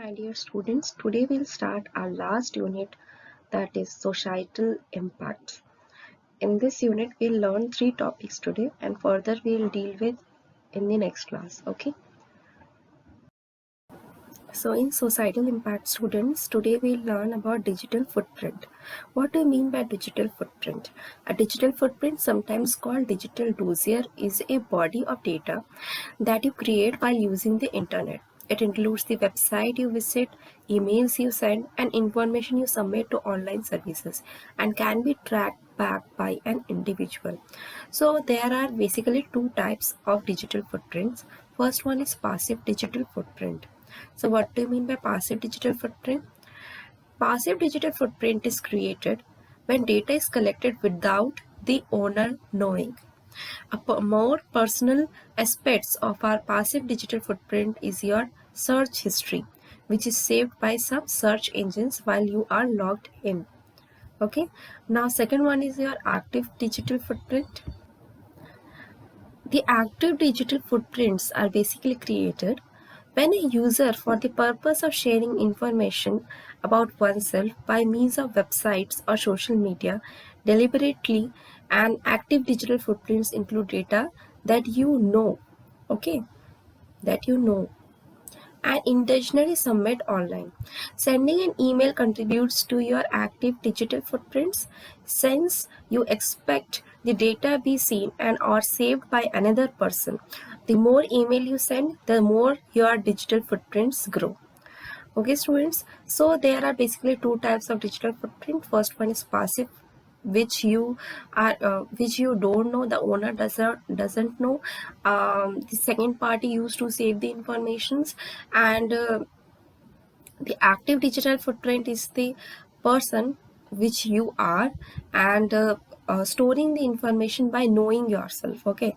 my dear students. Today we'll start our last unit, that is societal impacts. In this unit, we'll learn 3 topics today and further we'll deal with in the next class. Okay. So in societal impact, students, today we'll learn about digital footprint. What do you mean by digital footprint? A digital footprint, sometimes called digital dossier, is a body of data that you create while using the internet. It includes the website you visit, emails you send, and information you submit to online services, and can be tracked back by an individual. So there are basically two types of digital footprints. First one is passive digital footprint. So what do you mean by passive digital footprint? Passive digital footprint is created when data is collected without the owner knowing. More personal aspects of our passive digital footprint is your search history, which is saved by some search engines while you are logged in. Okay. Now second one is your active digital footprint. The active digital footprints are basically created when a user, for the purpose of sharing information about oneself by means of websites or social media, deliberately, and active digital footprints include data that you know, okay, that you know, and intentionally submit online. Sending an email contributes to your active digital footprints since you expect the data be seen and or saved by another person. The more email you send, the more your digital footprints grow. Okay, students, so there are basically two types of digital footprint. First one is passive, which you don't know, the owner doesn't know. The second party used to save the informations, and the active digital footprint is the person which you are, and storing the information by knowing yourself. Okay,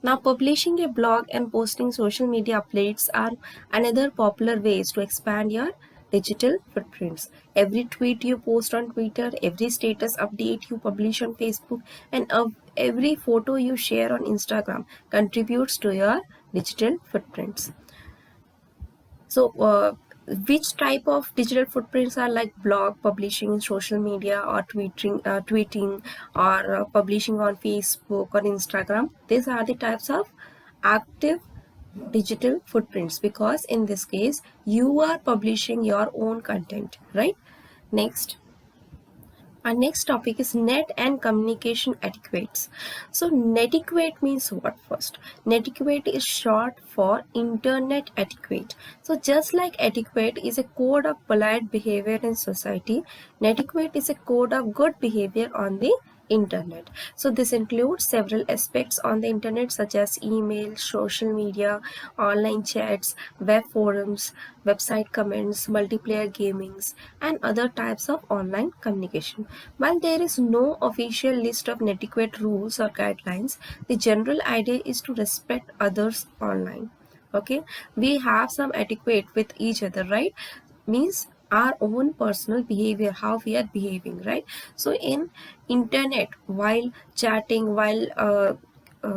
now publishing a blog and posting social media updates are another popular ways to expand your digital footprints. Every tweet you post on Twitter, every status update you publish on Facebook, and every photo you share on Instagram contributes to your digital footprints. So which type of digital footprints are like blog publishing in social media, or tweeting, or publishing on Facebook or Instagram? These are the types of active digital footprints, because in this case you are publishing your own content, right? Next, our next topic is net and communication etiquettes. So netiquette means what first? Netiquette is short for internet etiquette. So just like etiquette is a code of polite behavior in society, netiquette is a code of good behavior on the internet. So this includes several aspects on the internet, such as email, social media, online chats, web forums, website comments, multiplayer gamings, and other types of online communication. While there is no official list of netiquette rules or guidelines, the general idea is to respect others online. Okay, we have some etiquette with each other, right? Means our own personal behavior, how we are behaving, right? So in internet, while chatting, while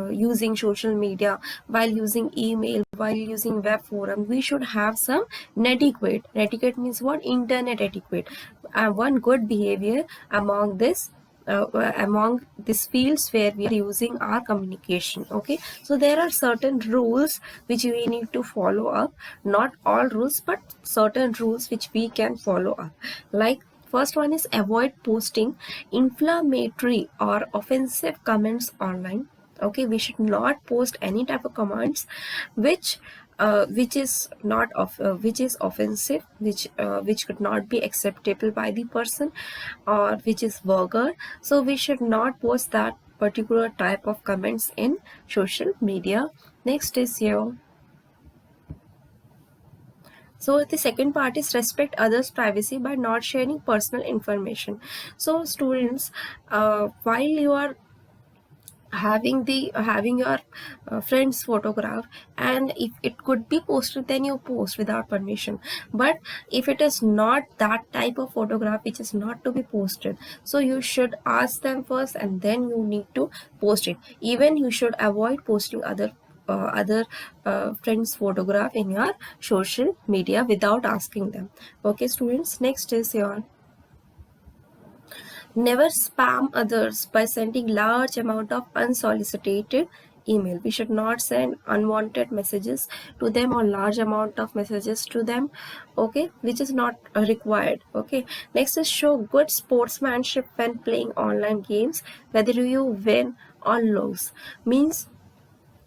using social media, while using email, while using web forum, we should have some netiquette. Netiquette means what? Internet etiquette. One good behavior among these fields where we are using our communication. Okay, so there are certain rules which we need to follow up. Not all rules, but certain rules which we can follow up. Like, first one is avoid posting inflammatory or offensive comments online. Okay, we should not post any type of comments which is not of which is offensive, which could not be acceptable by the person, or which is vulgar. So we should not post that particular type of comments in social media. Next is here. So the second part is respect others' privacy by not sharing personal information. So students, while you are having your friend's photograph, and if it could be posted, then you post without permission. But if it is not that type of photograph which is not to be posted, so you should ask them first and then you need to post it. Even you should avoid posting other other friends' photograph in your social media without asking them. Okay, students, next is your never spam others by sending large amount of unsolicited email. We should not send unwanted messages to them or large amount of messages to them, okay, which is not required. Okay, next is show good sportsmanship when playing online games, whether you win or lose. Means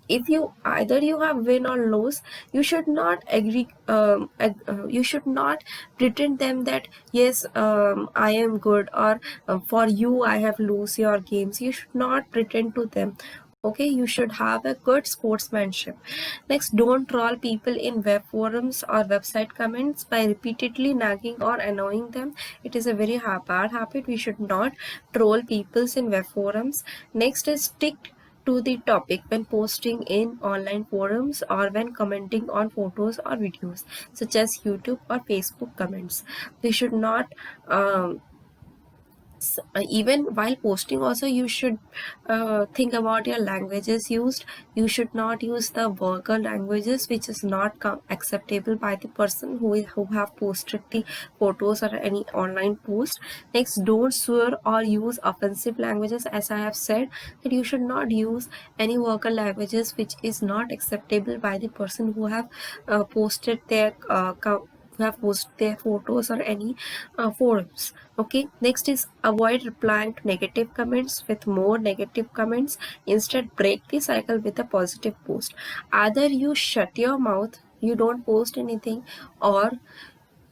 if you either you have win or lose, you should not agree, you should not pretend them that yes, I am good, or for you I have lose your games. You should not pretend to them. Okay, you should have a good sportsmanship. Next, don't troll people in web forums or website comments by repeatedly nagging or annoying them. It is a very bad habit. We should not troll peoples in web forums. Next is stick to the topic when posting in online forums or when commenting on photos or videos such as YouTube or Facebook comments. We should not even while posting also, you should think about your languages used. You should not use the vulgar languages which is not acceptable by the person who have posted the photos or any online post. Next, don't swear or use offensive languages. As I have said, that you should not use any vulgar languages which is not acceptable by the person who have posted their who have posted their photos or any forums. Okay, next is avoid replying to negative comments with more negative comments. Instead, break the cycle with a positive post. Either you shut your mouth, you don't post anything, or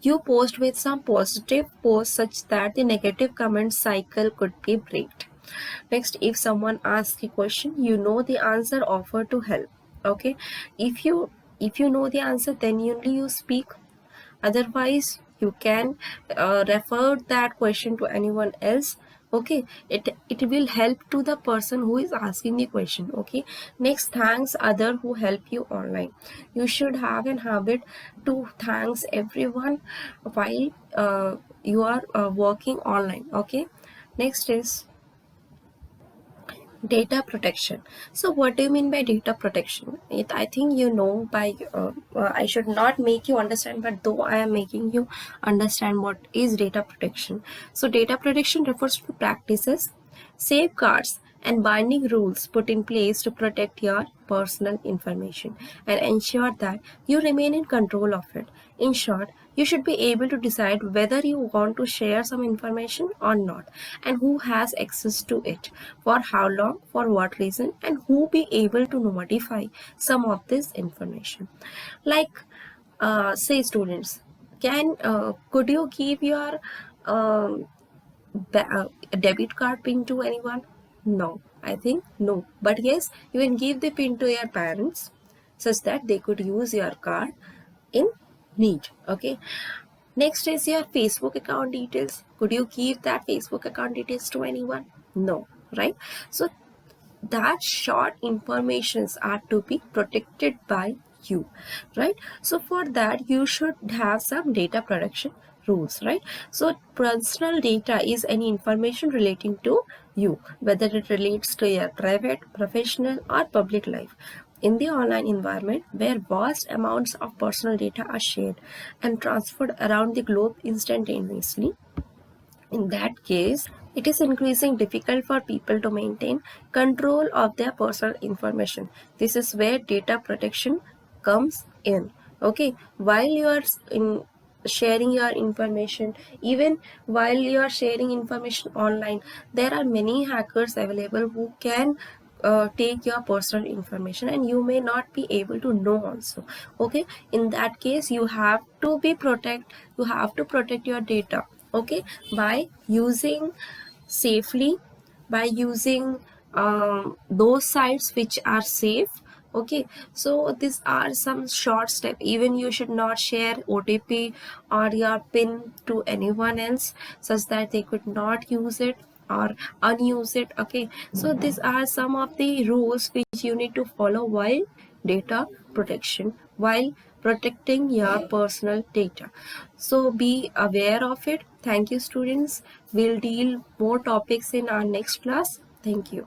you post with some positive posts such that the negative comment cycle could be breaked. Next, if someone asks a question, you know the answer, offer to help. Okay, if you know the answer, then only you speak. Otherwise, you can refer that question to anyone else. Okay, it will help to the person who is asking the question. Okay, next, thanks other who help you online. You should have an habit to thanks everyone while you are working online. Okay, next is data protection. So what do you mean by data protection? I think you know by I should not make you understand, but though I am making you understand what is data protection. So data protection refers to practices, safeguards and binding rules put in place to protect your personal information and ensure that you remain in control of it. In short, you should be able to decide whether you want to share some information or not, and who has access to it, for how long, for what reason, and who be able to modify some of this information. Like, say students, could you give your um, debit card pin to anyone? No, I think no. But yes, you can give the pin to your parents such that they could use your card in need. Okay. Next is your Facebook account details. Could you give that Facebook account details to anyone? No, right? So that short informations are to be protected by you, right? So for that you should have some data protection rules, right? So personal data is any information relating to you, whether it relates to your private, professional or public life. In the online environment where vast amounts of personal data are shared and transferred around the globe instantaneously, in that case, it is increasingly difficult for people to maintain control of their personal information. This is where data protection comes in. Okay, while you are in sharing your information, even while you are sharing information online, there are many hackers available who can take your personal information, and you may not be able to know also. Okay, in that case you have to protect your data. Okay, by using safely, by using those sites which are safe. Okay, so these are some short steps. Even you should not share OTP or your pin to anyone else such that they could not use it or unuse it. Okay, so these are some of the rules which you need to follow while data protection, while protecting your personal data. So be aware of it. Thank you, students. We'll deal more topics in our next class. Thank you.